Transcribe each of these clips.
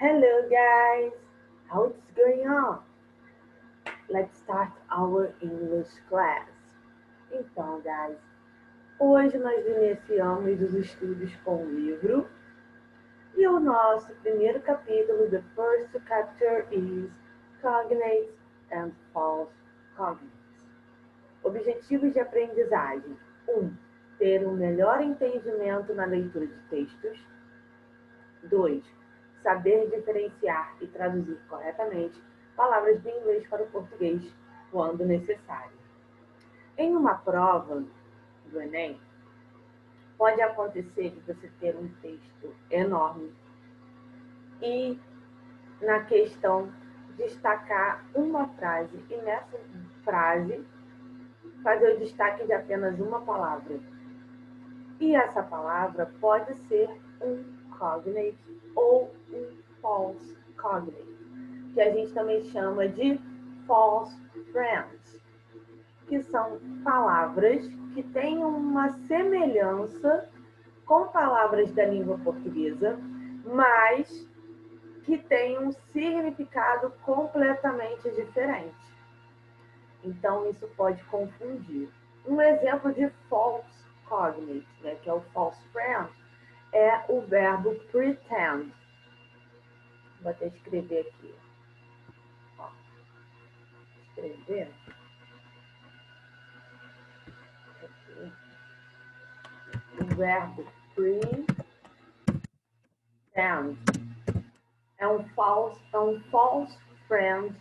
Hello guys, how it's going on? Let's start our English class. Então, guys, hoje nós iniciamos os estudos com o livro e o nosso primeiro capítulo, the first chapter is Cognates and False Cognates. Objetivos de aprendizagem: 1. Ter um melhor entendimento na leitura de textos. 2. Saber diferenciar e traduzir corretamente palavras do inglês para o português, quando necessário. Em uma prova do Enem, pode acontecer de você ter um texto enorme e, na questão, destacar uma frase e, nessa frase, fazer o destaque de apenas uma palavra. E essa palavra pode ser um cognate ou um false cognate, que a gente também chama de false friends, que são palavras que têm uma semelhança com palavras da língua portuguesa, mas que têm um significado completamente diferente. Então, isso pode confundir. Um exemplo de false cognate, né, que é o false friend, é o verbo pretend. Vou até escrever aqui. Ó, escrever. Aqui. O verbo pretend é um false friend,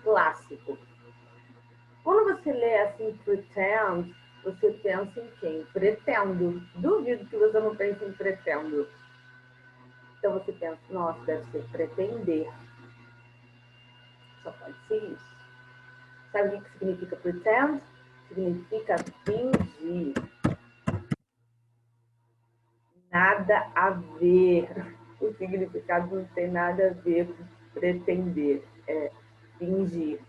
clássico. Quando você lê assim, pretend, você pensa em quem? Pretendo. Duvido que você não pense em pretendo. Então você pensa, nossa, deve ser pretender. Só pode ser isso. Sabe o que significa pretend? Significa fingir. Nada a ver. O significado não tem nada a ver com pretender. É fingir.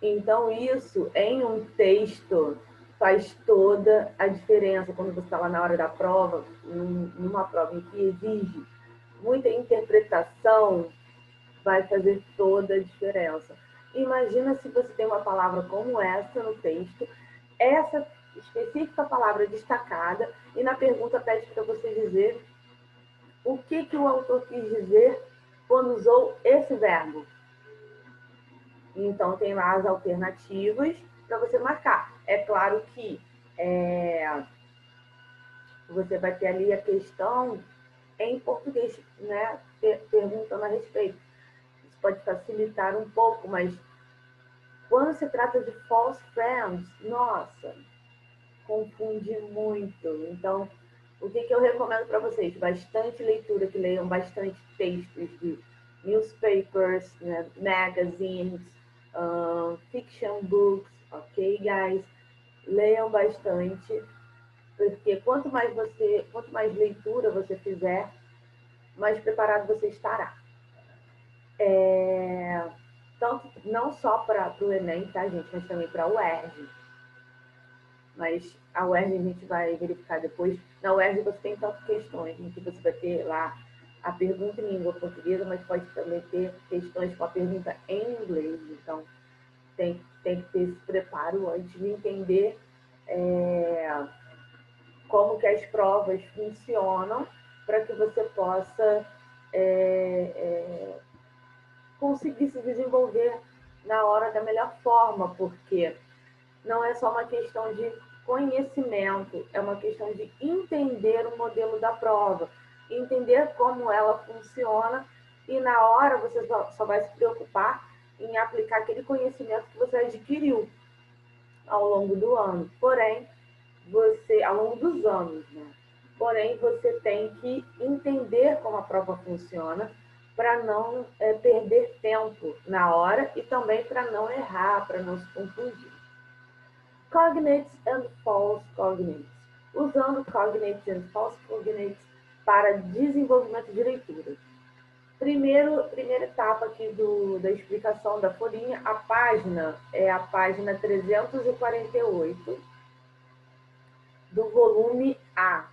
Então, isso em um texto faz toda a diferença quando você está lá na hora da prova, numa prova em que exige muita interpretação, vai fazer toda a diferença. Imagina se você tem uma palavra como essa no texto, essa específica palavra destacada, e na pergunta pede para você dizer o que o autor quis dizer quando usou esse verbo. Então, tem lá as alternativas para você marcar. É claro que você vai ter ali a questão em português, né, perguntando a respeito. Isso pode facilitar um pouco, mas quando se trata de false friends, nossa, confunde muito. Então, o que eu recomendo para vocês? Bastante leitura, que leiam bastante textos de newspapers, né, magazines, fiction books, ok, guys? Leiam bastante, porque quanto mais leitura você fizer, mais preparado você estará. Tanto, não só para o Enem, tá, gente, mas também para o UERJ. Mas a UERJ a gente vai verificar depois. Na UERJ você tem tantas questões, em que você vai ter lá a pergunta em língua portuguesa, mas pode também ter questões com a pergunta em inglês. Então, tem que ter esse preparo antes de entender como que as provas funcionam, para que você possa conseguir se desenvolver na hora da melhor forma, porque não é só uma questão de conhecimento, é uma questão de entender o modelo da prova, entender como ela funciona, e na hora você só vai se preocupar em aplicar aquele conhecimento que você adquiriu ao longo do ano. Porém, ao longo dos anos, né? Porém, você tem que entender como a prova funciona para não perder tempo na hora e também para não errar, para não se confundir. Cognates and false cognates. Usando cognates and false cognates para desenvolvimento de leitura. Primeira etapa aqui da explicação da folhinha, a página é a página 348 do volume A.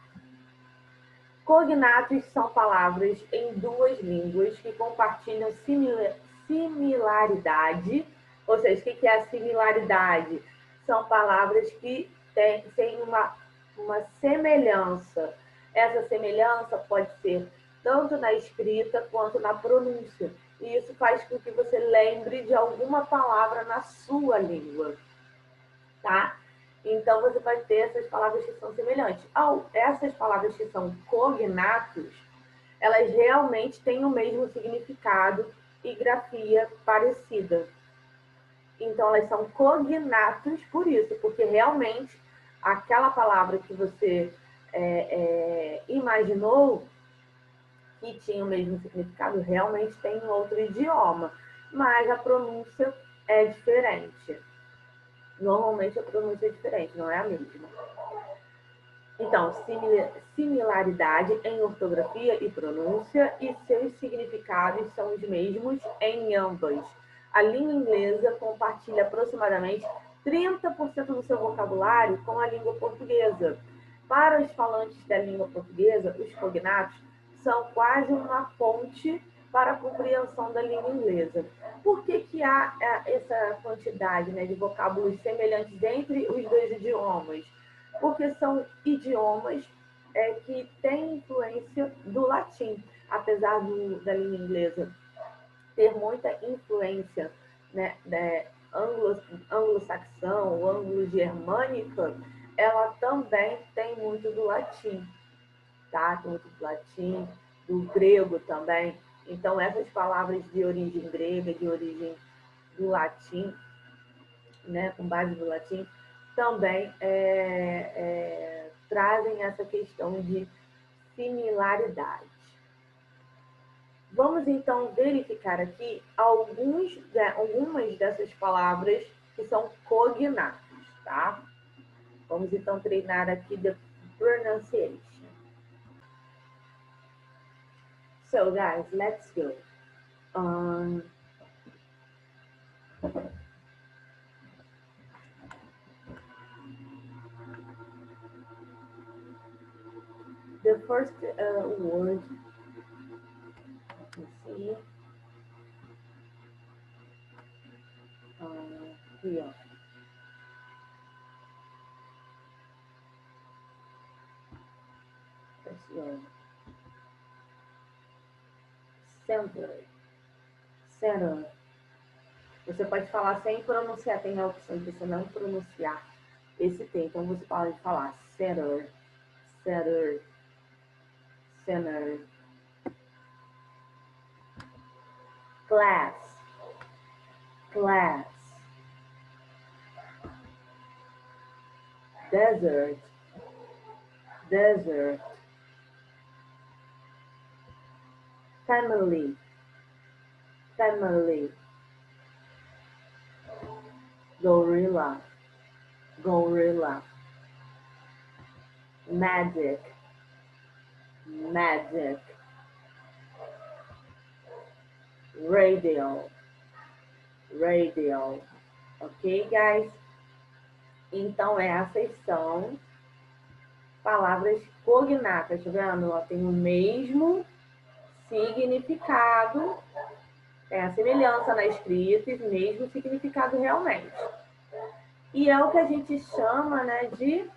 Cognatos são palavras em duas línguas que compartilham similaridade. Ou seja, o que é a similaridade? São palavras que têm uma semelhança. Essa semelhança pode ser tanto na escrita quanto na pronúncia. E isso faz com que você lembre de alguma palavra na sua língua, tá? Então, você vai ter essas palavras que são semelhantes. Essas palavras que são cognatos, elas realmente têm o mesmo significado e grafia parecida. Então, elas são cognatos por isso, porque realmente aquela palavra que você imaginou que tinha o mesmo significado realmente tem em outro idioma, mas a pronúncia é diferente. Normalmente a pronúncia é diferente, não é a mesma. Então, similaridade em ortografia e pronúncia e seus significados são os mesmos em ambas. A língua inglesa compartilha aproximadamente 30% do seu vocabulário com a língua portuguesa. Para os falantes da língua portuguesa, os cognatos são quase uma ponte para a compreensão da língua inglesa. Por que há essa quantidade, né, de vocábulos semelhantes entre os dois idiomas? Porque são idiomas que têm influência do latim. Apesar da língua inglesa ter muita influência, né, anglo-saxão, anglo-germânica, ela também tem muito do latim, tá? Tem muito do latim, do grego também. Então, essas palavras de origem grega, de origem do latim, né, com base no latim, também trazem essa questão de similaridade. Vamos, então, verificar aqui algumas dessas palavras que são cognatos, tá? Vamos, então, treinar aqui the pronunciation. So, guys, let's go. The first word, let me see, here. First word. Center. Você pode falar sem pronunciar, tem a opção de você não pronunciar esse T. Então você pode falar center, center, center. Class, class. Desert, desert. Family, family. Gorilla, gorilla. Magic, magic. Radio, radio. Ok, guys? Então, essas são palavras cognatas, tá vendo? Ela tem o mesmo significado, tem a semelhança na escrita e o mesmo significado realmente. E é o que a gente chama, né, de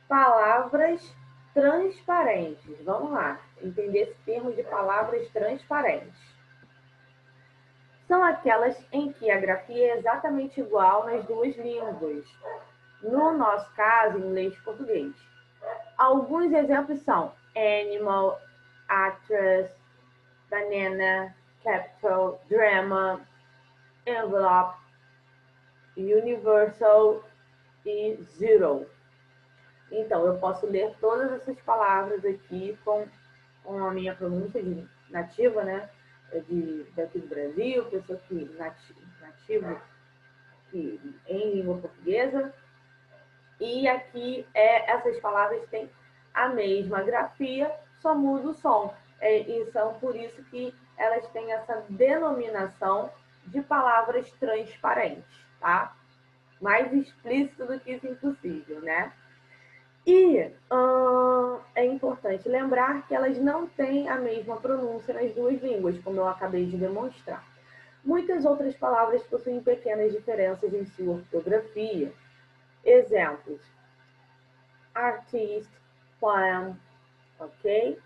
palavras transparentes. Vamos lá, entender esse termo de palavras transparentes. São aquelas em que a grafia é exatamente igual nas duas línguas. No nosso caso, inglês e português. Alguns exemplos são animal, actress, banana, capital, drama, envelope, universal e zero. Então, eu posso ler todas essas palavras aqui com a minha pronúncia nativa, né? Daqui do Brasil, pessoa que nativa em língua portuguesa. E aqui essas palavras têm a mesma grafia, só muda o som. E são por isso que elas têm essa denominação de palavras transparentes, tá? Mais explícito do que isso impossível, né? E é importante lembrar que elas não têm a mesma pronúncia nas duas línguas, como eu acabei de demonstrar. Muitas outras palavras possuem pequenas diferenças em sua ortografia. Exemplos: artist, poem, ok?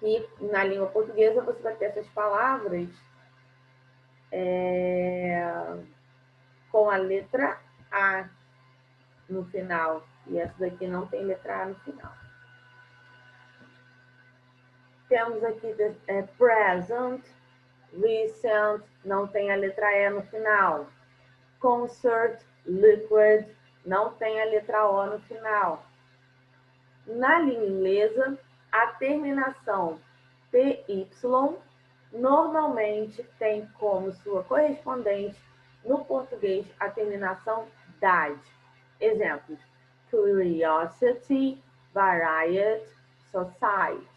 E na língua portuguesa você vai ter essas palavras com a letra A no final. E essa daqui não tem letra A no final. Temos aqui present, recent, não tem a letra E no final. Concert, liquid, não tem a letra O no final. Na língua inglesa, a terminação PY normalmente tem como sua correspondente no português a terminação DAD. Exemplos: curiosity, variety, society.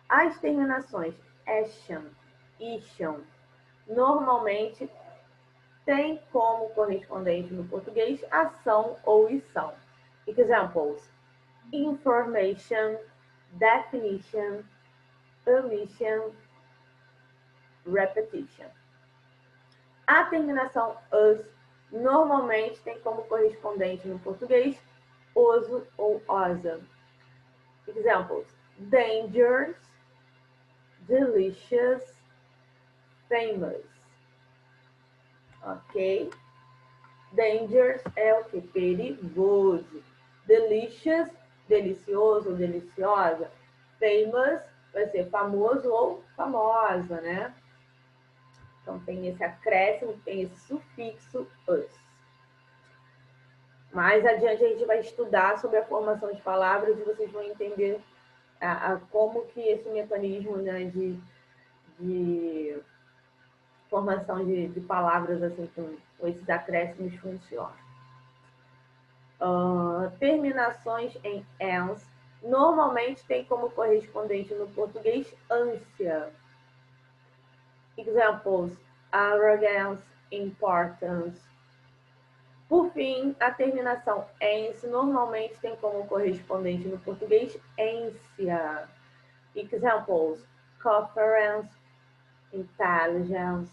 As terminações ation, isham, normalmente têm como correspondente no português ação ou ição. Examples: information, definition, omission, repetition. A terminação us normalmente tem como correspondente no português oso ou osa. Examples: dangerous, delicious, famous. Ok? Dangerous é o que? Perigoso. Delicious, delicioso ou deliciosa. Famous vai ser famoso ou famosa, né? Então tem esse acréscimo, tem esse sufixo us. Mais adiante a gente vai estudar sobre a formação de palavras e vocês vão entender como que esse mecanismo, né, de formação de palavras assim com esses acréscimos funciona. Terminações em ans normalmente tem como correspondente no português ânsia. Examples: arrogance, importance. Por fim, a terminação ens normalmente tem como correspondente no português ência. Examples: conference, intelligence.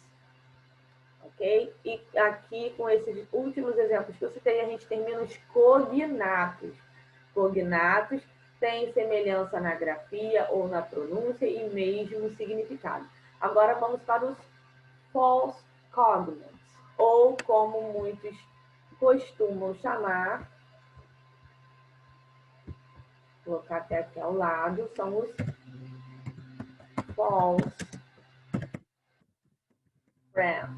Ok? E aqui, com esses últimos exemplos que eu citei, a gente termina os cognatos. Cognatos têm semelhança na grafia ou na pronúncia e mesmo significado. Agora vamos para os false cognates, ou como muitos costumam chamar, vou colocar até aqui ao lado, são os false friends.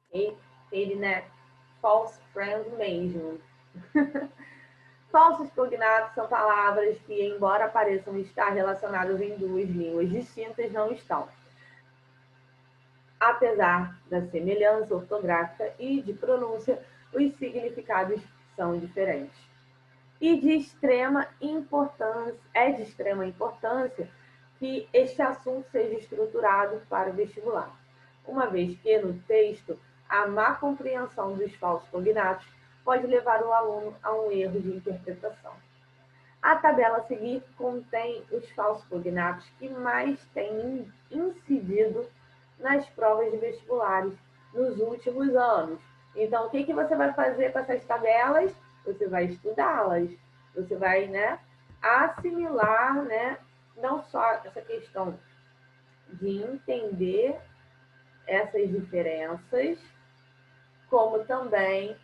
Okay? Ele, né? False friends mesmo. Falsos cognatos são palavras que, embora pareçam estar relacionadas em duas línguas distintas, não estão. Apesar da semelhança ortográfica e de pronúncia, os significados são diferentes. E de extrema importância, é de extrema importância que este assunto seja estruturado para o vestibular, uma vez que no texto a má compreensão dos falsos cognatos pode levar o aluno a um erro de interpretação. A tabela a seguir contém os falsos cognatos que mais têm incidido nas provas de vestibulares nos últimos anos. Então, o que você vai fazer com essas tabelas? Você vai estudá-las. Você vai, né, assimilar, né, não só essa questão de entender essas diferenças, como também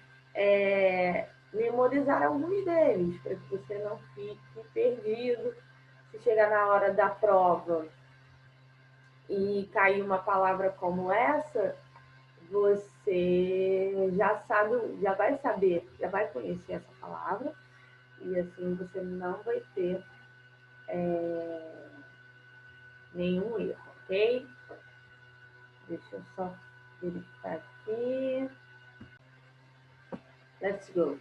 memorizar alguns deles, para que você não fique perdido. Se chegar na hora da prova e cair uma palavra como essa, você já sabe, já vai saber, já vai conhecer essa palavra, e assim você não vai ter nenhum erro, ok? Deixa eu só verificar aqui. Let's go.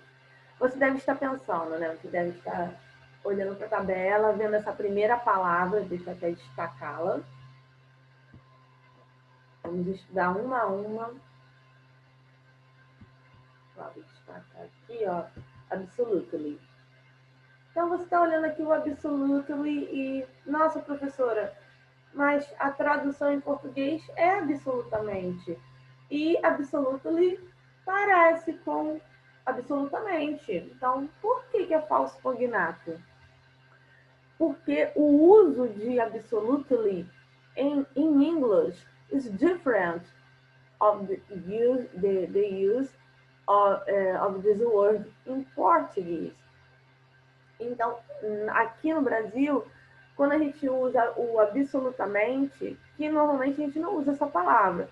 Você deve estar pensando, né? Você deve estar olhando para a tabela, vendo essa primeira palavra, deixa eu até destacá-la. Vamos estudar uma a uma. Vou destacar aqui, ó. Absolutely. Então, você está olhando aqui o absolutely e, nossa, professora, mas a tradução em português é absolutamente. E absolutely parece com absolutamente. Então, por que é falso cognato? Porque o uso de absolutely in English is different of the use of this word in Portuguese. Então, aqui no Brasil, quando a gente usa o absolutamente, que normalmente a gente não usa essa palavra,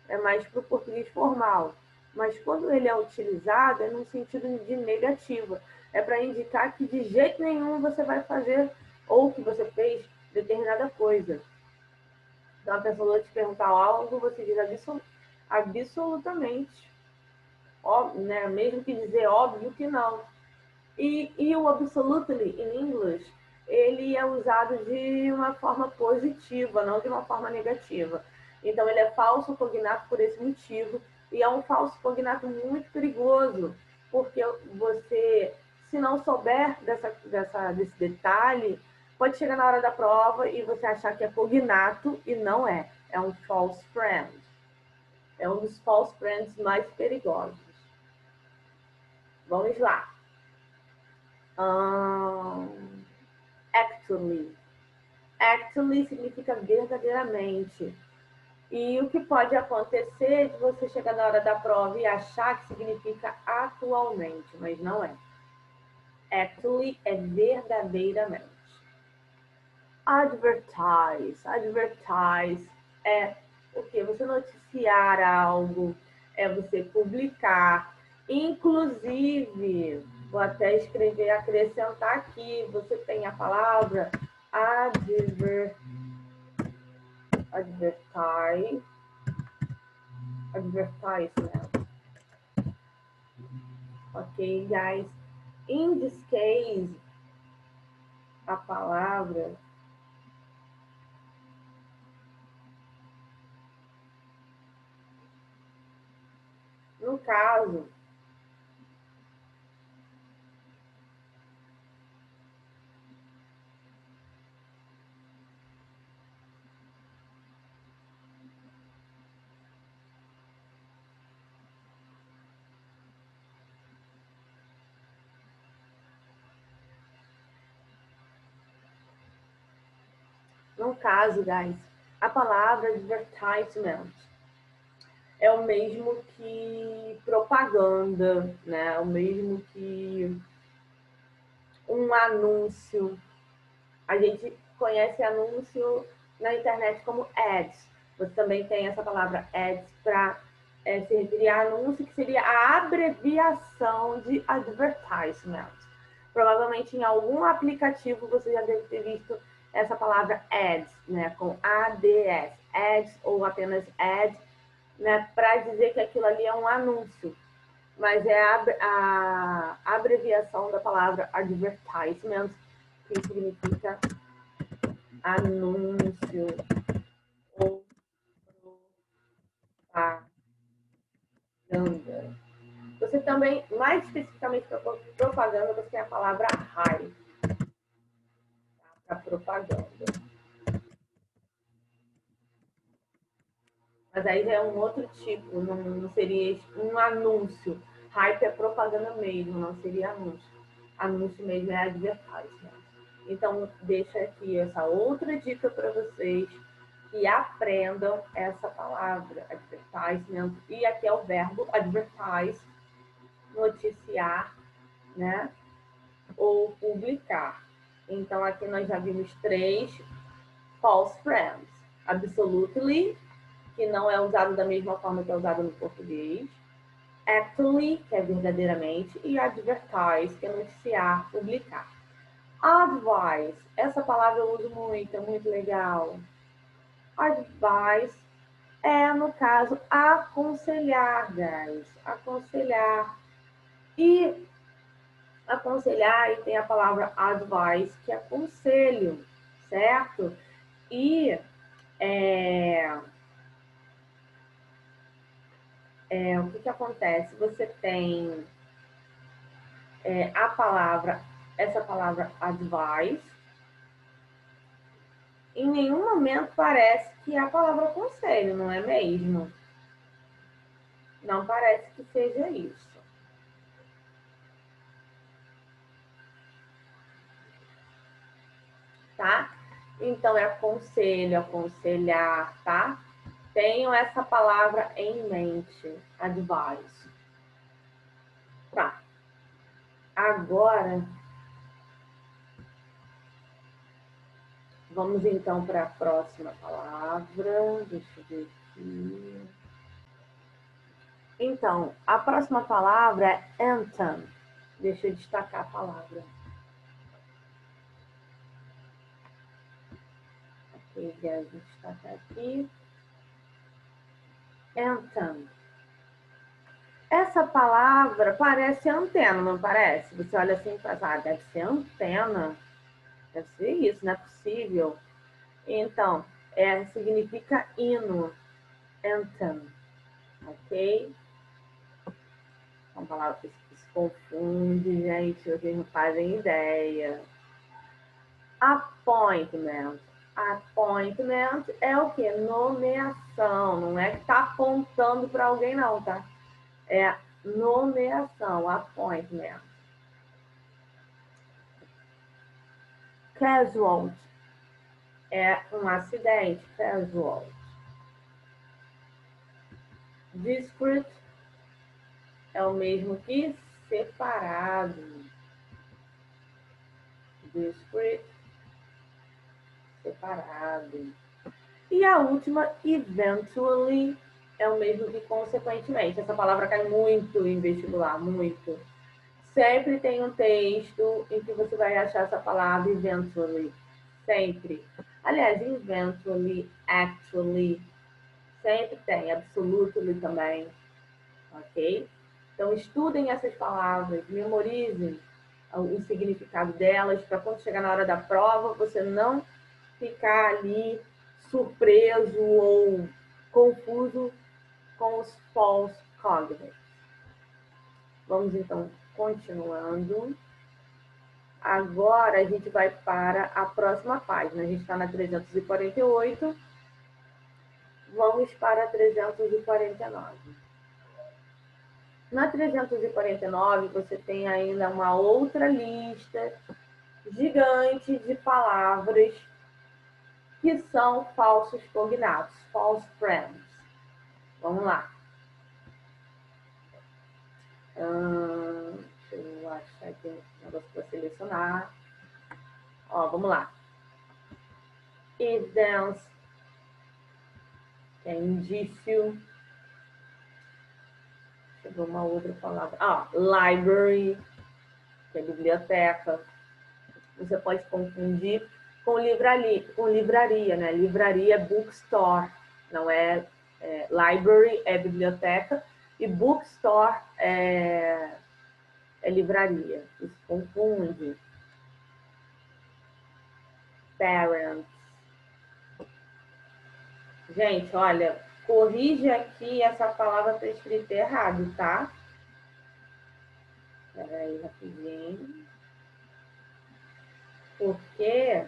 é mais para o português formal, mas quando ele é utilizado, é no sentido de negativa, é para indicar que de jeito nenhum você vai fazer ou que você fez determinada coisa. Então, a pessoa te perguntar algo, você diz absolutamente, óbvio, né? Mesmo que dizer óbvio que não. E o absolutely in English, ele é usado de uma forma positiva, não de uma forma negativa. Então, ele é falso cognato por esse motivo, e é um falso cognato muito perigoso, porque você, se não souber desse detalhe, pode chegar na hora da prova e você achar que é cognato e não é. É um false friend. É um dos false friends mais perigosos. Vamos lá. Actually. Actually significa verdadeiramente. E o que pode acontecer é de você chegar na hora da prova e achar que significa atualmente, mas não é. Actually é verdadeiramente. Advertise. Advertise é o que? Você noticiar algo, é você publicar. Inclusive, vou até escrever, acrescentar aqui, você tem a palavra advertise, advertisement. Ok, guys? In this case, a palavra no caso, guys, a palavra advertisement é o mesmo que propaganda, né? É o mesmo que um anúncio. A gente conhece anúncio na internet como ads. Você também tem essa palavra ads para se referir a anúncio, que seria a abreviação de advertisement. Provavelmente em algum aplicativo você já deve ter visto essa palavra ads, né, com ADS, ads ou apenas ad, né, para dizer que aquilo ali é um anúncio. Mas é a abreviação da palavra advertisement, que significa anúncio ou propaganda. Você também, mais especificamente para propaganda, você tem a palavra high, para propaganda. Mas aí já é um outro tipo, não seria um anúncio. Hype é propaganda mesmo, não seria anúncio. Anúncio mesmo é advertisement. Então, deixa aqui essa outra dica para vocês que aprendam essa palavra, advertisement. E aqui é o verbo advertise, noticiar, né? Ou publicar. Então, aqui nós já vimos 3 false friends. Absolutely, que não é usado da mesma forma que é usado no português. Actually, que é verdadeiramente. E advertise, que é noticiar, publicar. Advice, essa palavra eu uso muito, é muito legal. Advice é, no caso, aconselhar, guys. Aconselhar. E aconselhar, e tem a palavra advice, que é conselho, certo? E o que acontece? Você tem a palavra essa palavra advice, em nenhum momento parece que é a palavra conselho, não é mesmo? Não parece que seja isso. Tá? Então, é aconselho, aconselhar, tá? Tenham essa palavra em mente, advice. Tá. Agora, vamos então para a próxima palavra. Deixa eu ver aqui. Então, a próxima palavra é anthem. Deixa eu destacar a palavra. Ok, vou destacar aqui. Anthem. Essa palavra parece antena, não parece? Você olha assim e fala, deve ser antena. Deve ser isso, não é possível. Então, significa hino. Anthem. Ok? Uma palavra que se confunde, gente, vocês não fazem ideia. Appointment. Appointment é o quê? Nomeação. Não é que tá apontando para alguém, não, tá? É nomeação, appointment. Casualty é um acidente, casualty. Discrete é o mesmo que separado. Discrete, separado. E a última, eventually, é o mesmo que consequentemente. Essa palavra cai muito em vestibular, muito. Sempre tem um texto em que você vai achar essa palavra eventually. Sempre. Aliás, eventually, actually, sempre tem. Absolutely também. Ok? Então, estudem essas palavras, memorizem o significado delas, para quando chegar na hora da prova, você não ficar ali surpreso ou confuso com os false cognates. Vamos, então, continuando. Agora, a gente vai para a próxima página. A gente está na 348. Vamos para a 349. Na 349, você tem ainda uma outra lista gigante de palavras que são falsos cognatos, false friends. Vamos lá. Deixa eu achar aqui um negócio para selecionar. Ó, vamos lá. Evidence, que é indício. Chegou uma outra palavra. Library, que é biblioteca. Você pode confundir com livraria, né? Livraria é bookstore, não é, library é biblioteca e bookstore é livraria. Isso confunde. Parents. Gente, olha, corrige aqui, essa palavra está escrita errado, tá? Espera aí, rapidinho. Porque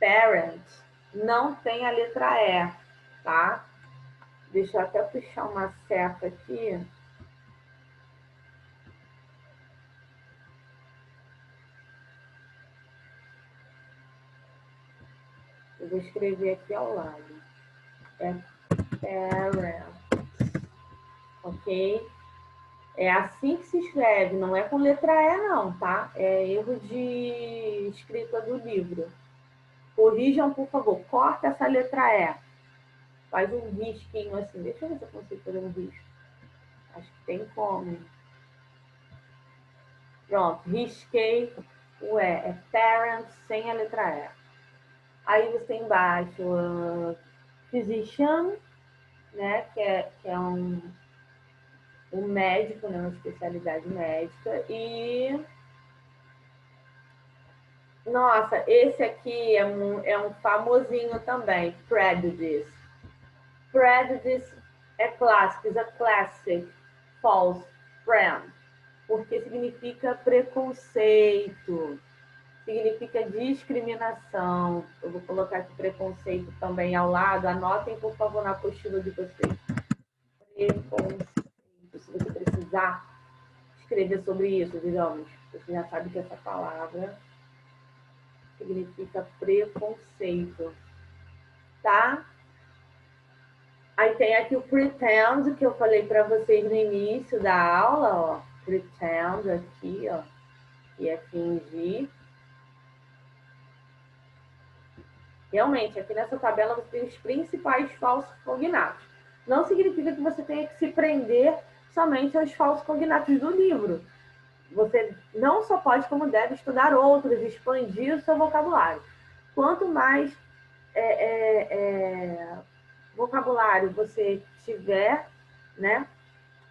parent não tem a letra E, tá? Deixa eu até puxar uma seta aqui. Eu vou escrever aqui ao lado. É parent. Ok? É assim que se escreve, não é com letra E, não, tá? É erro de escrita do livro. Corrijam, por favor. Corta essa letra E. Faz um risquinho assim. Deixa eu ver se eu consigo fazer um risco. Acho que tem como. Pronto, risquei o E. É parent sem a letra E. Aí você tem embaixo physician, né? Que é um médico, né? Uma especialidade médica. E nossa, esse aqui é um famosinho também, prejudice. Prejudice é clássico, is a classic false friend. porque significa preconceito, significa discriminação. Eu vou colocar aqui preconceito também ao lado. Anotem, por favor, na apostila de vocês. Preconceito. Se você precisar escrever sobre isso, digamos, você já sabe que essa palavra significa preconceito, tá? Aí tem aqui o pretend, que eu falei para vocês no início da aula, ó. Pretend aqui, ó, que é fingir. Realmente, aqui nessa tabela você tem os principais falsos cognatos. Não significa que você tenha que se prender somente aos falsos cognatos do livro. Você não só pode, como deve, estudar outros, expandir o seu vocabulário. Quanto mais vocabulário você tiver, né,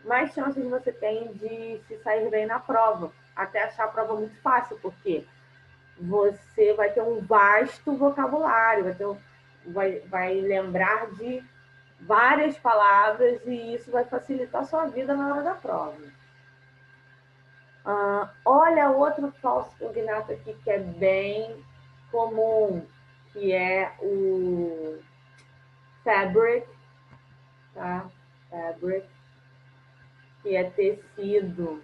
mais chances você tem de se sair bem na prova. Até achar a prova muito fácil, porque você vai ter um vasto vocabulário, vai lembrar de várias palavras e isso vai facilitar a sua vida na hora da prova. Olha outro falso cognato aqui que é bem comum, que é o fabric, tá? Fabric, que é tecido,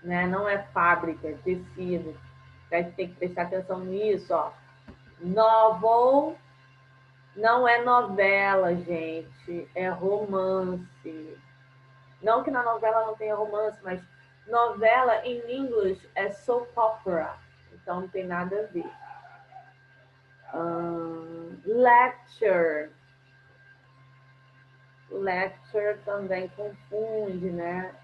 né? Não é fábrica, é tecido. A gente tem que prestar atenção nisso, ó. Novel não é novela, gente, é romance. Não que na novela não tenha romance, mas novela em inglês é soap opera, então não tem nada a ver. Lecture. Lecture também confunde, né?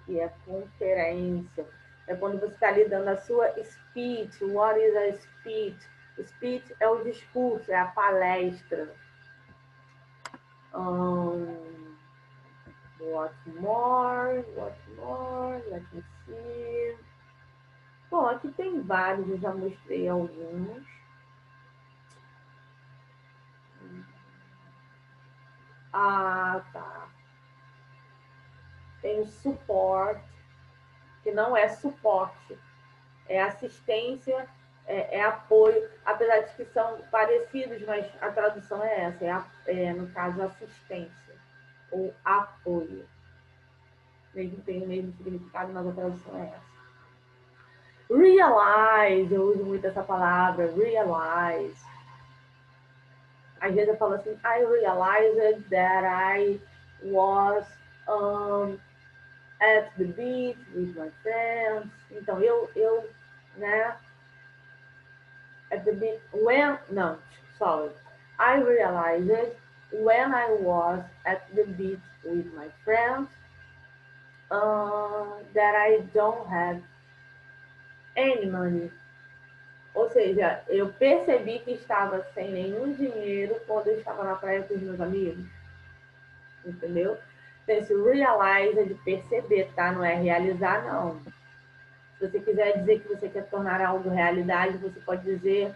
Que é conferência. É quando você está ali dando a sua speech. What is a speech? Speech é o discurso, é a palestra. What more? What more? Let me see. Bom, aqui tem vários, eu já mostrei alguns. Ah, tá. Tem o support, que não é suporte, é assistência, é apoio, apesar de que são parecidos, mas a tradução é essa, no caso, assistência ou apoio. Mesmo tem o mesmo significado, mas a tradução é essa. Realize, eu uso muito essa palavra, realize. Às vezes eu falo assim, I realized that I was at the beach with my friends. Então, né, at the beach, I realized when I was at the beach with my friends that I don't have any money. Ou seja, eu percebi que estava sem nenhum dinheiro quando eu estava na praia com os meus amigos. Entendeu? Então, esse realize é de perceber, tá? Não é realizar, não. Se você quiser dizer que você quer tornar algo realidade, você pode dizer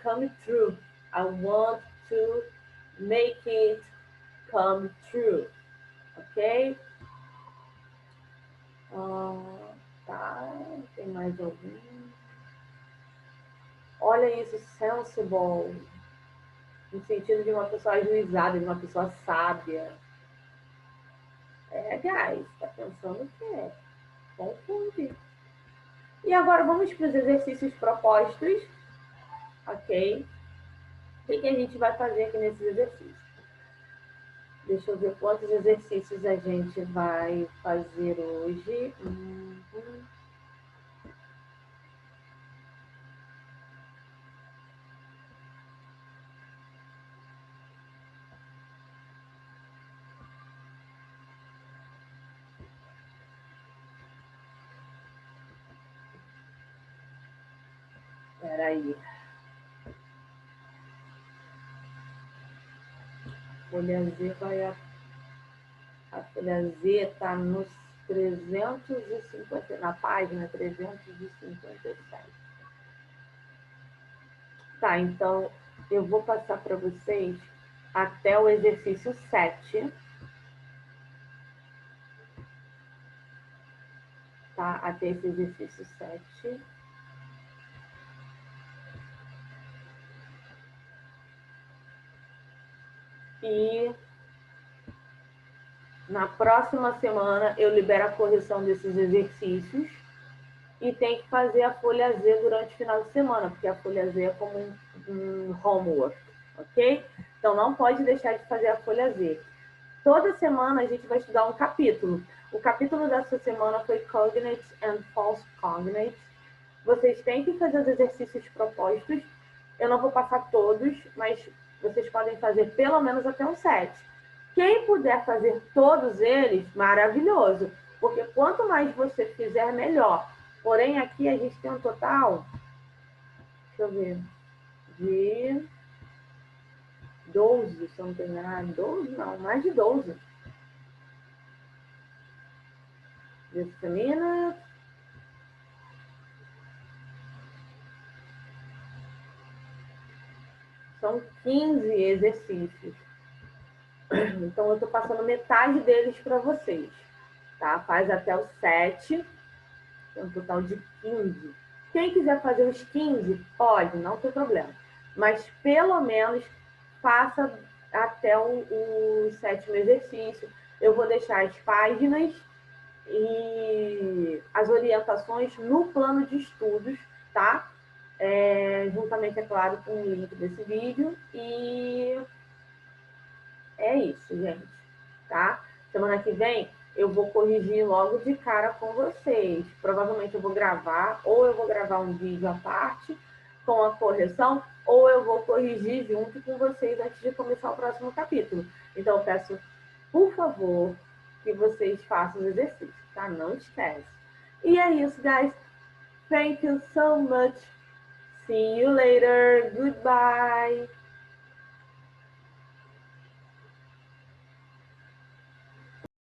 come true. I want to make it come true. Ok? Tá, tem mais algum? Olha isso, sensible. No sentido de uma pessoa ajuizada, de uma pessoa sábia. Guys, tá pensando o quê? Confunde. E agora vamos para os exercícios propostos, ok? O que a gente vai fazer aqui nesses exercícios? Deixa eu ver quantos exercícios a gente vai fazer hoje. Espera aí. Folha Z a folha Z está nos 350, na página 357. Tá, então eu vou passar para vocês até o exercício 7. voltar a ter esse exercício 7. E na próxima semana eu libero a correção desses exercícios e tem que fazer a folha Z durante o final de semana, porque a folha Z é como um homework, ok? Então não pode deixar de fazer a folha Z. Toda semana a gente vai estudar um capítulo. O capítulo dessa semana foi Cognates and False Cognates. Vocês têm que fazer os exercícios propostos. Eu não vou passar todos, mas vocês podem fazer pelo menos até um 7. Quem puder fazer todos eles, maravilhoso. Porque quanto mais você fizer, melhor. Porém, aqui a gente tem um total, deixa eu ver, de 12, se eu não tenho nada. 12 não, mais de 12. Just a minute. São 15 exercícios. Então, eu estou passando metade deles para vocês. Tá? Faz até o 7. Tem um total de 15. Quem quiser fazer os 15, pode, não tem problema. Mas, pelo menos, faça até o 7º exercício. Eu vou deixar as páginas e as orientações no plano de estudos, tá? Juntamente, é claro, com o link desse vídeo. E é isso, gente, tá? Semana que vem eu vou corrigir logo de cara com vocês. Provavelmente eu vou gravar, ou eu vou gravar um vídeo à parte com a correção, ou eu vou corrigir junto com vocês antes de começar o próximo capítulo. Então eu peço, por favor, que vocês façam os exercícios, tá? Não esquece. E é isso, guys. Thank you so much. See you later. Goodbye.